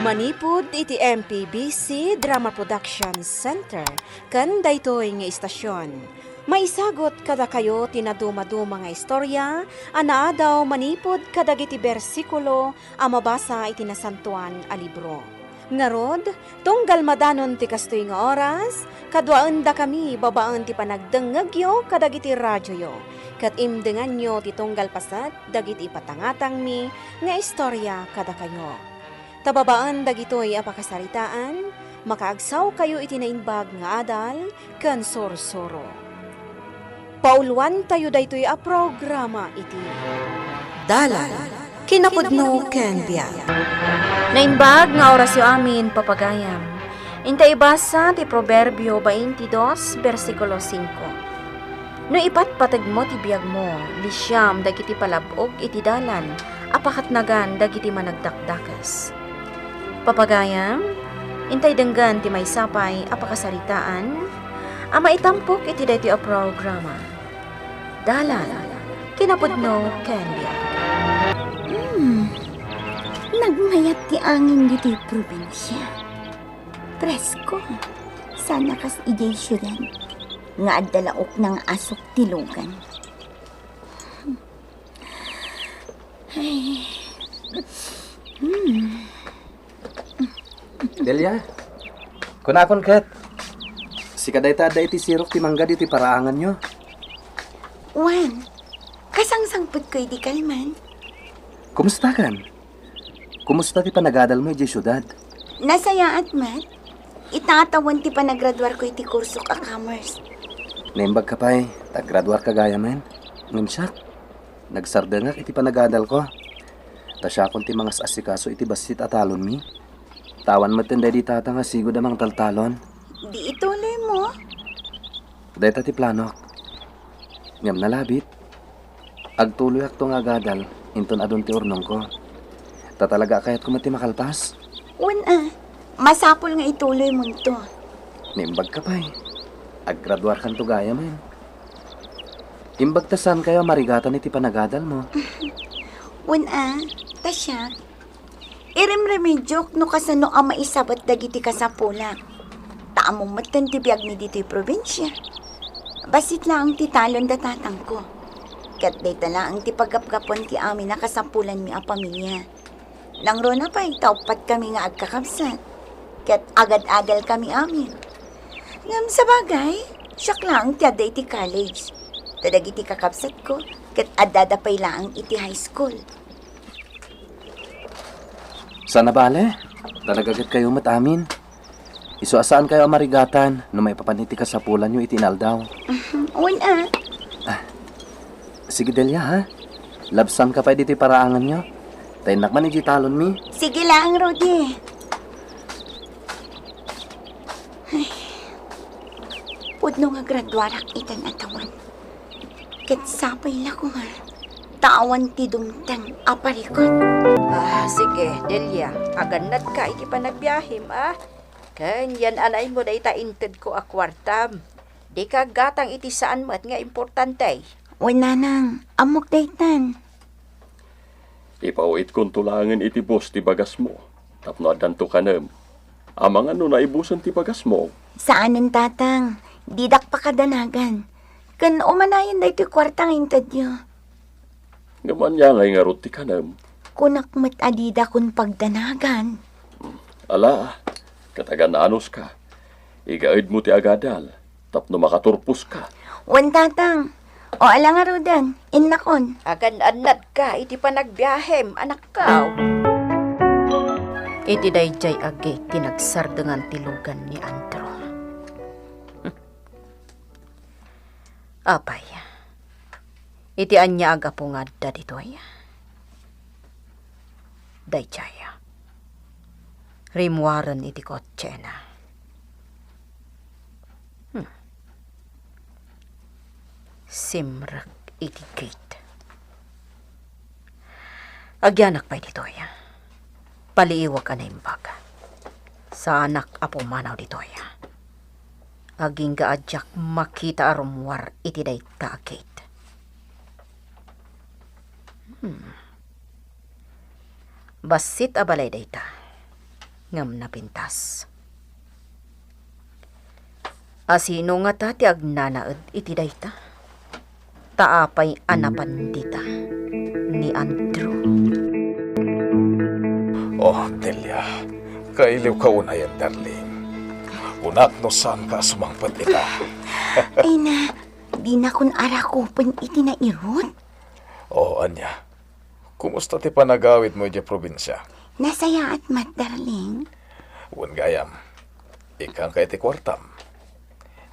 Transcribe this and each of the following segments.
Manipud iti MPBC Drama Production Center ken daytoy nga istasyon. Maisagot kada kayo tinaduma-duma nga istorya, anaadaw manipod kadagiti bersikulo a mabasa iti nasantuan a libro. Ngarod, tunggal madanon ti kastoy nga oras, kadwaan da kami babaan ti panagdengegyo kadagiti radyoyo. Kat imdengan nyo ti tunggal pasat dagiti patangatang mi nga istorya kada kayo. Tababaan dagitoy apakasaritaan, makaagsaw kayo iti nainbag nga adal ken sorsoro. Pauluan tayo daytoy a programa iti Dalan kinapudno ken biag. Nainbag nga orasyo amin papagayam. Intay basa ti Proverbio 22 versikulo 5. No ipatpatag mo ti biag mo, lisyam dagiti palabog iti dalan, apakatnagan dagiti managdakdakas. Papagayam, intay denggan ti may sapay apakasaritaan, ama itampok iti daytoy a programa. Dalan, kinapudno ken biag. Nagmayat ti angin dito probinsya. Presko, sana kas ijay syudad, nga adalaok ng asok tilugan. Ay. Delia, kunakon kat. Si kadayta da iti sirok ti mangga iti paraangan nyo. Juan, kasangsangpot ko di kalman. Kumusta kan? Kumusta ti panagadal mo iti syudad? Nasaya at mat, itatawan ti panagraduar ko iti kurso ka commerce. Naimbag ka pa'y, taggraduar ka gaya man. Ngimsyak, nagsardengak iti panagadal ko. Tasyakon ti mga asikaso iti basit atalon mi. Tawan mo tinday di tata nga sigod amang taltalon. Di ituloy mo? Dayta ti planok. Ngam nalabit. Agtuloy ak to nga gadal, inton adon ti urnong ko. Tatalaga kayat ko mati makalpas. Masapol nga ituloy mo ito. Naimbag ka pa'y. Aggraduar kan to gaya man. Imbag tasan kayo marigatan iti panagadal mo. Tasya. Irem-remedyo no kasano ang maisabat dagiti kasapula. Taamong matan ti biag mi dito'y probinsya. Basit lang ti talon da tatang ko. Kat dayta lang ti pagkapkapon ti amin na kasampulan mi a pamilya. Langro na pa, taupat kami nga agkakabsat. Kat agad-agal kami amin. Ngam sa bagay, siyak lang ti aday ti college. Tadag iti kakabsat ko, kat adadapay lang iti high school. Sana bale, talagagat kayo matamin. Isuasaan kayo marigatan no may papaniti ka sa pulan nyo itinaldaw. Sige Delia ha, labsan ka pa dito paraangan nyo. Tainak man talon mi. Sige lang, Rudy. Pudno nga graduarak itan atawan. Kat sapay la ko nga. Tawan ti dumtang aparikot. Sige, Delia, aganad ka iti panagbiahim Kanyan anay mo day tainted ko a kwartam. Di ka gatang iti saan mo at nga importante. Wala nang, amok daytan. Ipawit kong tulangan iti boss ti bagas mo. Tapno adanto ka nam. Amang ano na ibusan ti bagas mo. Saanan tatang, didak pa kadanagan. Kan umanayan da ito'y kwartang intadyo. Ngaman niya ngay nga ti ka nam. Kunak mat adida kun pagdanagan. Ala, katagan anos ka. Igaid mo ti agadal. Tapno makaturpos ka. Wan tatang, o ala nga Rodan, innakon. Agan-anad ka iti panagbiahem, anak ka. Iti dayjay agi tinagsardengan tilugan ni Andro. Apay, iti anya aga pungadda ditoy. Dayjay, rimwaran iti kotse na. Simrak iti gate. Agyanak pa'y ditoy. Paliiwag ka na imbag. Sa anak apo manaw ditoy. Aging gaadyak makita arumwar iti day ta gate. Basit abalay dayta. ngam napintas. Asino nga ta ti agnanaed iti dayta? Taapay anapan dita ni Andrew. Oh, Delia, kailiw ka unayan, darling. Unak no saan ka sumangpad ita. Ay na, di na kun arakupan iti na irot. Oh, Anya, kumusta ti panagawit mo di probinsya? Nasaya at mat, darling. Wan gayam, ikang ka iti kwartam.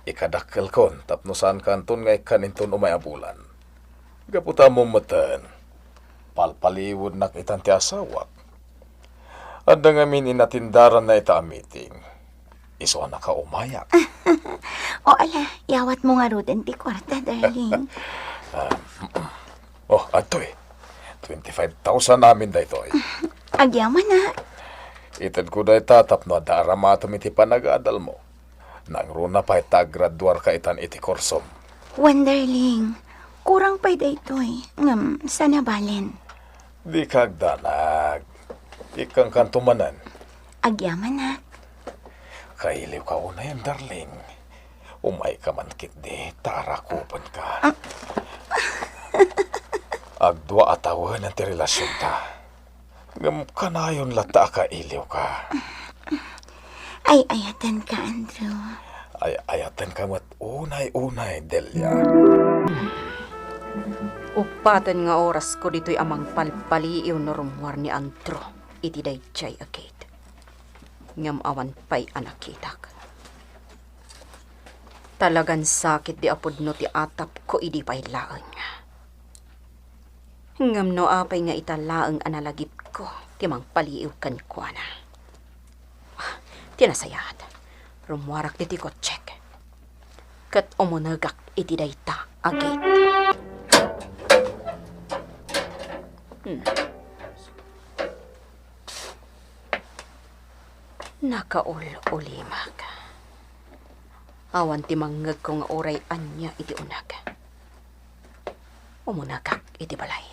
Ikadakkel kon, tapno saan kanton ngay kaninton umayabulan. Gaputa mo matan, palpaliwod nak itan ti asawak. Adda ngamin inatindaran na ita ang meeting. Iso na ka umayak. O ala, yawat mo nga roden ti kwarta, darling. Oh, ato 25,000 namin da ito Agyaman na. Itad ko da itatap no da aramatom iti panag-adal mo. Nang runa pa itagraduar ka itan iti korsom. Wonderling, kurang pa ito'y. Sana balen. Di kagdanag. Ikang kantumanan. Agyaman na. Kailiw ka una yan, darling. Umay ka man kiti, tarakupan ka. Agdwa atawahan ang ti relasyon ta. Ngam kanayon lata ka iliw ka. Ay, ayatan ka, Andrew. Ay ayatan ka mat unay-unay, Delia. Upatan nga oras ko dito'y amang palpaliiw no rumwar ni Andrew. Iti dayjay agad. Ngam awan pa'y anakitak. Talagan sakit di apod no ti atap ko idi pa'y laeng. Ngam no apay nga italaeng analagip ko ti mang paliiw kan kwa na. Tinasayat. Rumwarak diti ko check. Kat umunagak iti dayta agad. Nakaul-ulimag. Awan ti manggag ko nga oray anya iti unag. Umunagak iti balay.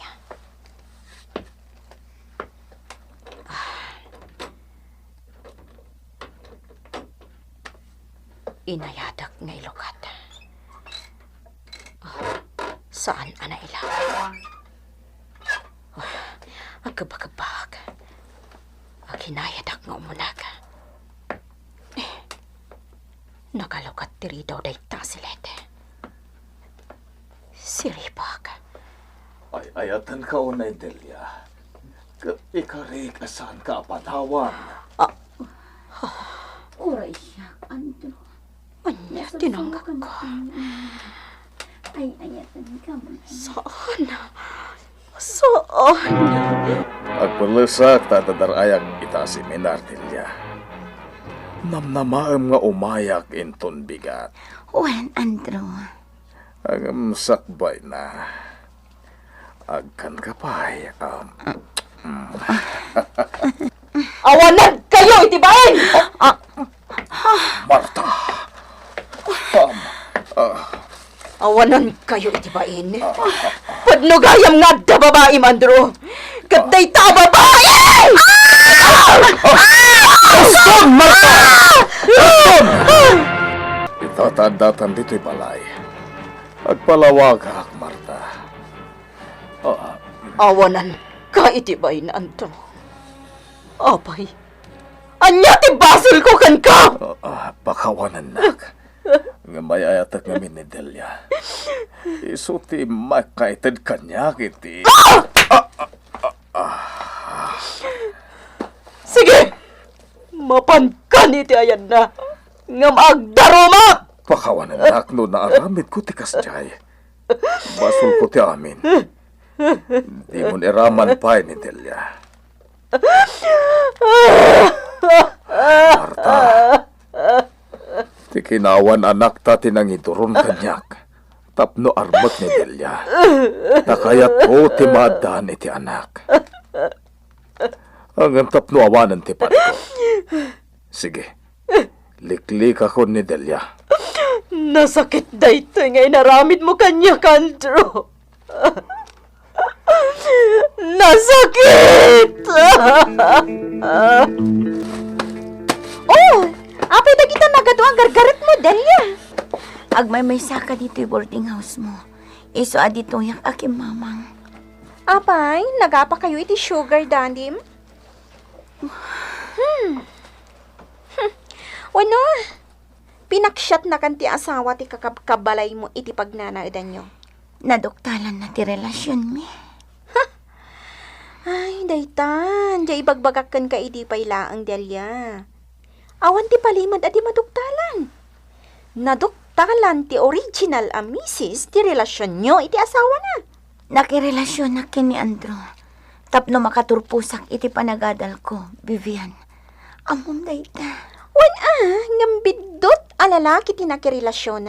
Inayadak nga ilukat. Saan ana ila? Agkabag-abag. Aginayadak nga umunag. Nakalukat tiri daw day tasilete. Siripag. Ay ayatan ka unay, Delia. Kat ikarik asan ka patawan. Oray siya, Andrew. Anya, tinanggap ko. Ay, ayatan ka mo. Saan? Saan? Agpalasak tatadarayak ita si Menartilya. Namnamaam nga umayak inton bigat. Wan, Andrew. Agam sakbay na. Agkan kapay. Awanan kayo, itibain! Marta! Awanan kayo, itibain. Padnugayam nga da babae, Mandro. Kaday ta babae! Aston, Marta! Aston! Itatandatan dito'y balay. Agpalawag ka, Marta. Awanan ka, itibain, Andro. Apay, anya ti basil ko kan ka! Pakawanan nak. Nga may ayatak ngamin ni Delia. Isuti makaited kanya kiti. Sige! Mapankan iti ayan na. Ngam agdaroma! Pakawanan nak no naaramid ko ti kasjay. Basul ko ti amin. Di mo iraman pa ni Delia. Marta, ti kinawan anak ta tinangituron kanyak. Tapno armat ni Delia. Takayat ko ti madaan iti anak. Ang tapno awanan ti pat ko. Sige, liklik ako ni Delia. Nasakit dayto nga inaramid mo kanya, Andrew. Nasakit! Oh! Apay na kita nagado ang gargaret mo, Delia. Agmay may saka dito yung boarding house mo. Iso adito yak aking mamang. Apay, nagapa kayo iti sugar daddy? Wano? Pinaksyat na kan ti asawa ti kakabkabalay mo iti pagnanaidan nyo. Nadoktalan na ti relasyon mi. Ay, daytan. Diya ibagbagakan ka iti pailaang Delia. Awan ti palimad at ti maduktalan. Naduktalan ti original a misis ti relasyon nyo iti asawa na. Nakirelasyon na kin ni Andrew. Tapno makaturpusak iti panagadal ko, Vivian. Amom dayta. Wan ngambidot alalaki ti nakirelasyon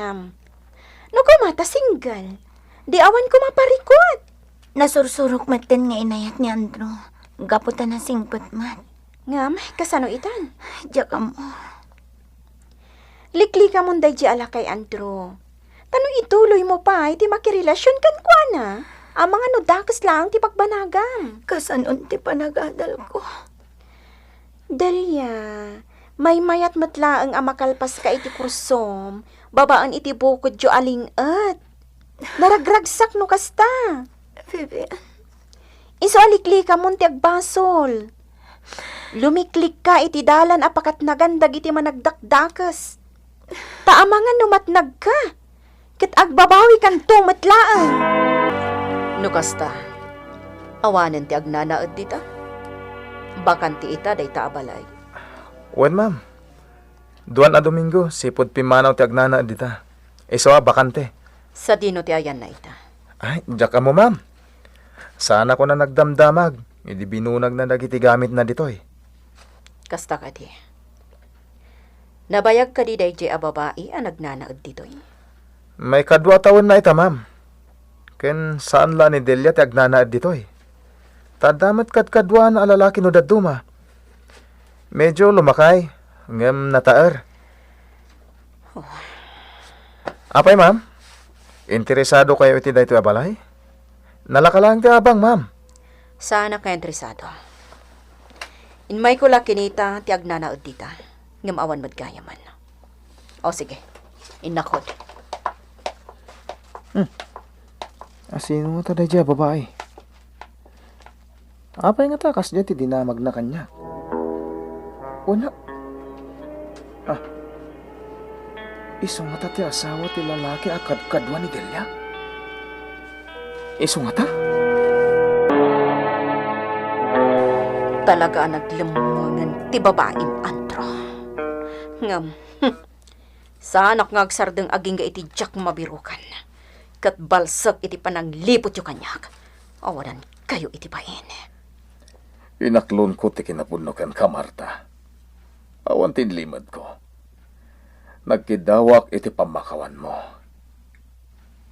No kumata single, di awan ko maparikot. Nasursurok maten nga inayat ni Andrew. Gaputan na singpot mat. Ngam, kasano itan? Diyak mo. Likli ka mong day ala kay Andrew. Tanong ituloy mo pa, iti makirelasyon kan kwa na. Ang mga nudakas lang ti pagbanagam. Kasanon ti panagadal ko. Delia, may mayat matlaang amakalpas ka iti kursom, babaan iti bukod jo alingat. Naragragsak no kasta. Vivian. Iso alikli ka mong ti agbasol. Lumiklik ka iti dalan apakat nagandag iti managdakdakas. Taamangan numatnag ka. Ket agbabawi kan tumatlaan. Nukasta, awanan ti agnanaad dita. Bakan ti ita day taabalay. Wen, ma'am. Duan a Domingo, sipod pimanaw ti agnana dita. Iso bakante. Sa dino ti ayan na ita. Ay, diyak mo, ma'am. Sana ko na nagdamdamag. Hindi binunag na nagiti gamit na ditoy. Kasta ka di. Nabayag ka di day a babae ang nagnanaad ditoy. May kadwa taon na ita, ma'am. Ken saan la ni Delia ti agnana ditoy. Tadamat kadwa na alalaki no daduma. Medyo lumakay. Ngem nataer. Apay, ma'am? Interesado kayo iti daytoy abalay? Nalakalang ti abang, ma'am. Sana ka interesado. Inmay ko la kinita ti agnanaad dita. Ngam awan madgayaman. O sige, inakod. Sino nga ta dayja babae? Apay nga takas niya ti dinamag na kanya. Una. Iso nga ta ti asawa ti lalaki akad-kadwa ni Delia. Iso nga ta? Talaga naglamungan ti babaeng antro. Ngam, sanak nga agsardeng aging ga iti jak mabirukan. Kat balsak iti pananglipot yu kanyak. Awanan kayo iti bain. Inaklon ko ti kinapunukan ka, Marta. Awan tinlimad ko. Nagkidawak iti pamakawan mo.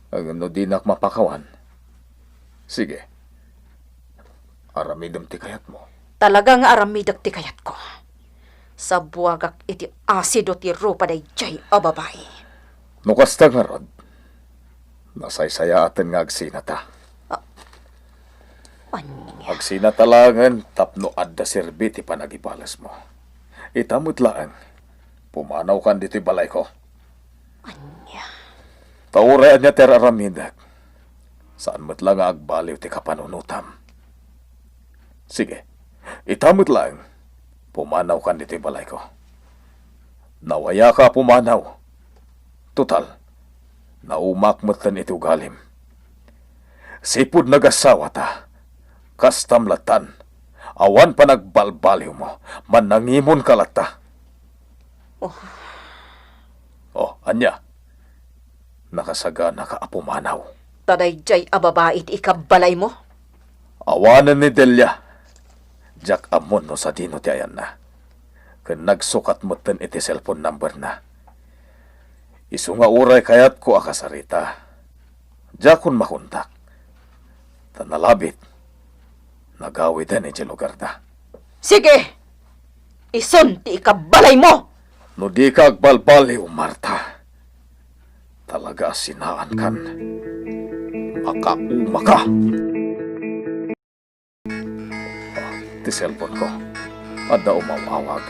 Agano di nak mapakawan. Sige. Aramidam ti kayat mo. Talagang aramidak ti kayat ko. Sa buwagak iti asido ti rupa day jay o babae. Nukasta nga rod. Nasaysaya atin nga agsinata. Anya, Agsinatalangan tapno adda serbi ti panagibalas mo. Itamot laang. Pumanaw kan dito'y balay ko. anya. Taurayan niya teraramidak. Saan mo't lang agbaliw ti kapanunutam. Sige, itamot lang. Pumanaw kan dito'y balay ko. Nawaya ka pumanaw. Total, naumakmatan iti ugalim. Sipod nagasawa ta. Kastamlatan. Awan pa nagbalbaliw mo. Manangimon kalata. Anya. Nakasaga nakaapumanaw. Taday jay a babae iti ikabalay mo. Awanan ni Delia. Jack amon no sa dino ti ayan na. Kung nagsukat mo ten iti cellphone number na. Isu nga uray kayat ko akasarita. Jack kun makuntak. Tanalabit. Nagawi din iti lugar na. Sige! Ison ti ikabalay mo! No di ka agbalbaliw, Marta. Talaga sinaan kan. Makauma ka. Ti cellphone ko. Adda umawawag.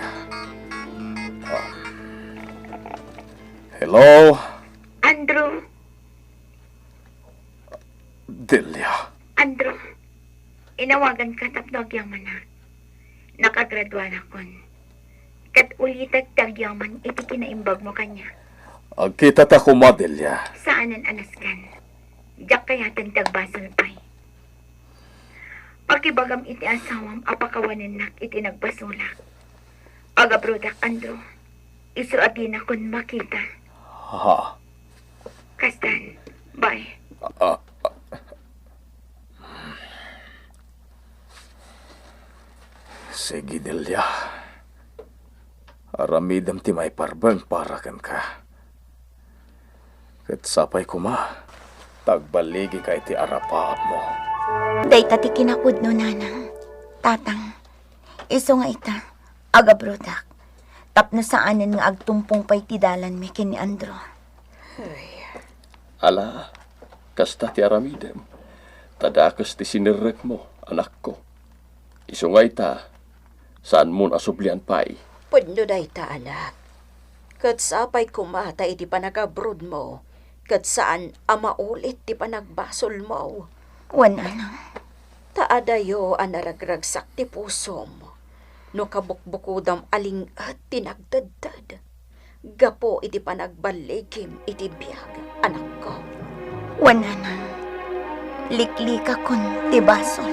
Hello, Andrew, Delia. Andrew, inawagan ka tapno agyaman na. Nakagradwa na kon. Kat ulitag tagyaman iti kinaimbag mo kanya. Agkita ta kuma, Delia. Saanan anaskan? Diyak kaya tagbasol pa'y. Pagkibagam iti asawam apakawanan nak iti nagbasula. Agabrodak, Andrew. Isuagi na kun makita. Ha? Kastan, bye. Sige, Delia. Aramidam ti may parbang para kan ka. Kat sapay kuma, tagbaligi ka iti arapaap mo. Day tati kinakudno nanang. Tatang, iso nga ita, agabrodak. Tapno saanan nga agtumpong pa'y tidalan mi kini Andrew. Ala, kasta ti aramidem. Tadakas ti sinirrek mo, anak ko. Iso nga ita, saan mo nasublian pa'y? Pudno day ta, anak. Kat sapay kumata iti panagabrod mo. Kat saan amaulit ti panagbasol mo. Wan anang. Taadayo anaragragsak ti puso mo. No kabukbukudam aling at tinagdadad. Gapo iti panagbaligim iti biyag, anak ko. Wan anang. Liklika kun ti basol.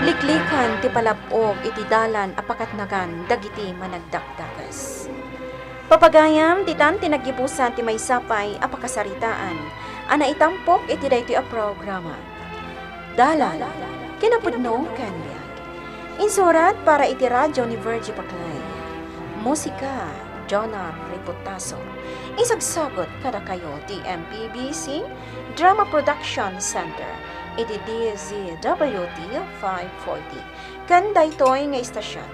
Liklikan ti palabog iti dalan apakatnagan dagiti managdakdagas. Papagayam titan tinagibusan ti may sapay apakasaritaan ana itampok iti daytoy a programa. Dalan kinapudno ken biag. Insurat para iti radyo ni Virgie Paclay. Musika Jonah Reputaso. Isagsagot kada kayo ti MPBC Drama Production Center. Iti DZWT 540. Kan daytoy nga istasyon